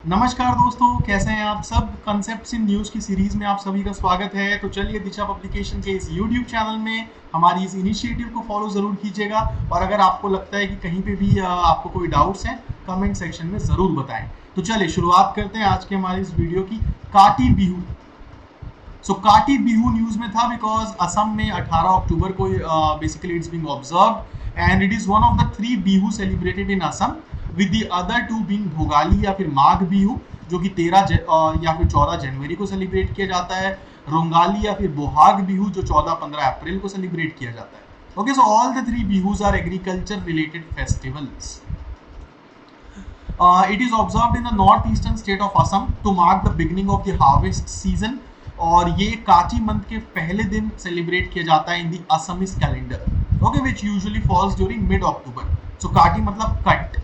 नमस्कार दोस्तों, कैसे हैं आप सब। कंसेप्ट्स इन न्यूज़ की सीरीज में आप सभी का स्वागत है। तो चलिए दिशा पब्लिकेशन के इस यूट्यूब चैनल में हमारी इस इनिशिएटिव को फॉलो जरूर कीजिएगा। और अगर आपको लगता है कि कहीं पे भी आपको कोई डाउट्स हैं, कमेंट सेक्शन में जरूर बताएं। तो चलिए शुरुआत करते हैं आज के हमारी इस वीडियो की। काटी बिहू। काटी बिहू न्यूज में था बिकॉज असम में 18 अक्टूबर को basically it's being observed and it is one of the 3 Bihu celebrated in Assam, with the other 2 being Bhogali या फिर माघ बिहू, जो कि 13 या फिर 14 जनवरी को सेलिब्रेट किया जाता है। रोंगाली या फिर बोहाग बिहू जो 14-15 अप्रैल को सेलिब्रेट किया जाता है। Okay, so all the 3 Bihus are agriculture related festivals. It is observed in the northeastern state of Assam to mark the beginning of the harvest season. और ये काची मंथ के पहले दिन सेलिब्रेट किया जाता है in the Assamese calendar, okay, which usually falls during mid October. So Kati मतलब cut.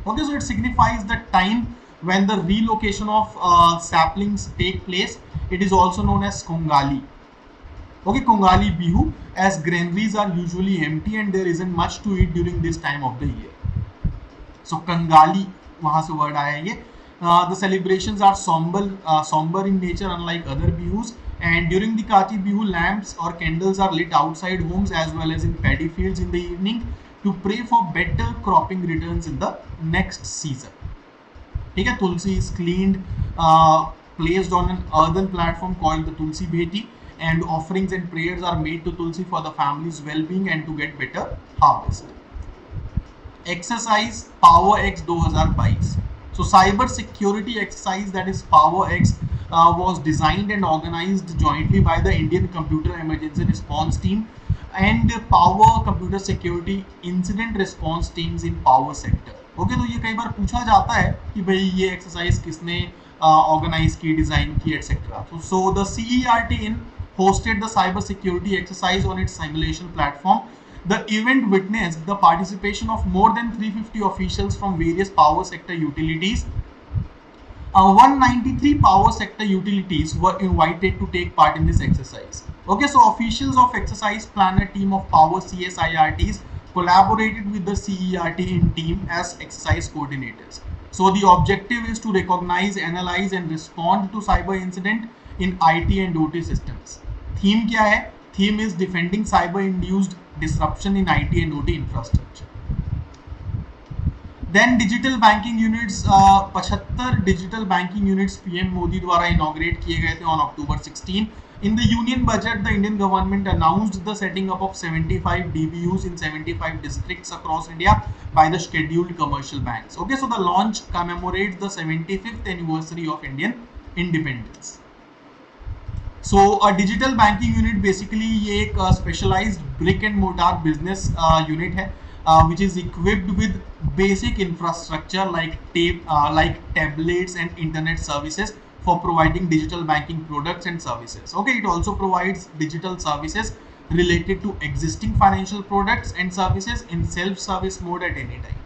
Okay, so it signifies the time when the relocation of saplings take place. It is also known as Kongali. Okay, Kongali Bihu, as granaries are usually empty and there isn't much to eat during this time of the year. So Kongali, वहाँ से word आया ये. The celebrations are somber in nature, unlike other bihus. And during the Kati Bihu, lamps or candles are lit outside homes as well as in paddy fields in the evening to pray for better cropping returns in the next season. ठीक है, तुलसी is cleaned, placed on an earthen platform called the Tulsi Bheti, and offerings and prayers are made to Tulsi for the family's well-being and to get better harvest. Exercise Power X 2022. So cyber security exercise, that is Power X, was designed and organized jointly by the Indian Computer Emergency Response Team and Power Computer Security Incident Response Teams in Power Sector. Okay, तो ये कई बार पूछा जाता है कि भाई ये exercise किसने ऑर्गेनाइज की, डिजाइन की, etcetera. So the CERT in hosted the cyber security exercise on its simulation platform. The event witnessed the participation of more than 350 officials from various power sector utilities. 193 power sector utilities were invited to take part in this exercise. Okay, so officials of exercise planner team of power CSIRTs collaborated with the CERT in team as exercise coordinators. So the objective is to recognize, analyze and respond to cyber incident in IT and OT systems. Theme क्या है? Theme is defending cyber induced disruption in IT and OT infrastructure. Then digital banking units, 75 digital banking units PM Modi द्वारा inaugurate किए गए थे on October 16. In the union budget, the Indian government announced the setting up of 75 DBUs in 75 districts across India by the scheduled commercial banks. Okay, so the launch commemorates the 75th anniversary of Indian independence. So a digital banking unit basically ये एक specialized brick and mortar business unit है, which is equipped with basic infrastructure like tablets and internet services for providing digital banking products and services. Okay, it also provides digital services related to existing financial products and services in self-service mode at any time.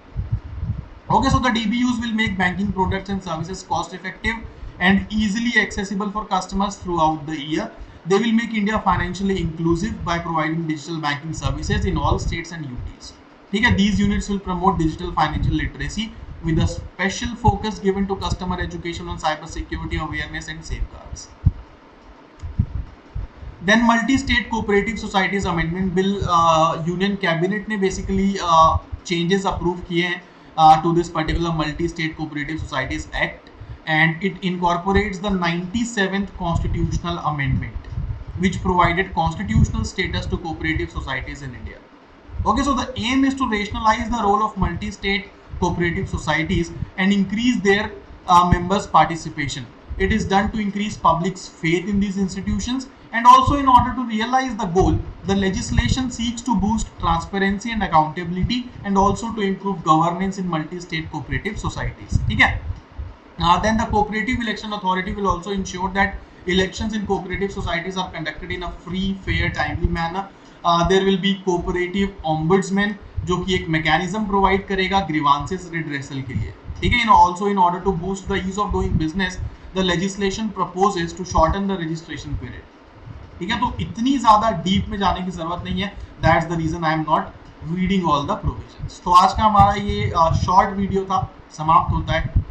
Okay, so the DBUs will make banking products and services cost effective and easily accessible for customers throughout the year. They will make India financially inclusive by providing digital banking services in all states and UTs. ठीक है, these units will promote digital financial literacy with a special focus given to customer education on cyber security awareness and safeguards. Then multi-state cooperative societies amendment bill, union cabinet ने basically changes approve किए हैं to this particular multi-state cooperative societies act, and it incorporates the 97th constitutional amendment which provided constitutional status to cooperative societies in India. Okay, so the aim is to rationalize the role of multi-state cooperative societies and increase their members' participation. It is done to increase public's faith in these institutions, and also in order to realize the goal, the legislation seeks to boost transparency and accountability and also to improve governance in multi-state cooperative societies. ठीक है? Then the Cooperative Election Authority will also ensure that elections in cooperative societies are conducted in a free, fair, timely manner. There will be cooperative ombudsman जो कि एक mechanism provide करेगा grievances redressal के लिए. ठीक है, also in order to boost the ease of doing business, the legislation proposes to shorten the registration period. ठीक है, तो इतनी ज्यादा डीप में जाने की जरूरत नहीं है. That's the reason I am not reading all the provisions. तो आज का हमारा ये शॉर्ट वीडियो था, समाप्त होता है.